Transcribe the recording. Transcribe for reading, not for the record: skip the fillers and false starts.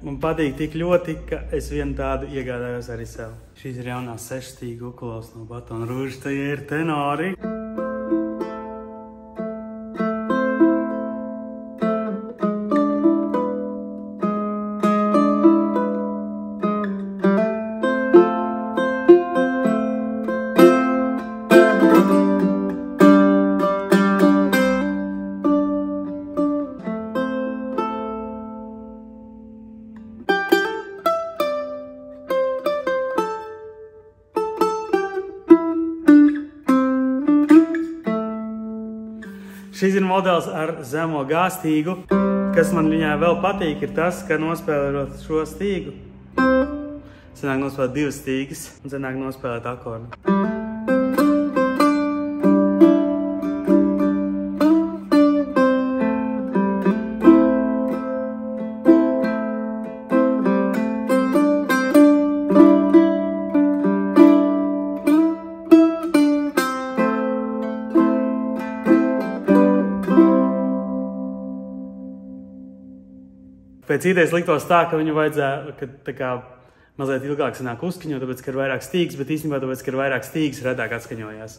Man patīk tik ļoti, ka es vienu tādu iegādājos arī sev. Šīs ir jaunās 6-stīgu ukulos no Baton Rouge, tie ir tenori. Šis ir modelis ar zemo gāstīgu. Kas man viņai vēl patīk, ir tas, ka nospēlējot šo stīgu, sanāk nospēlēt 2 stīgas un sanāk nospēlēt akordu. Pēc idejas liktos tā, ka viņu vajadzēja, ka tā kā mazliet ilgāk sanāk uzskaņot, tāpēc, ka ir vairāk stīgas, bet īstenībā tāpēc, ka ir vairāk stīgas, retāk atskaņojās.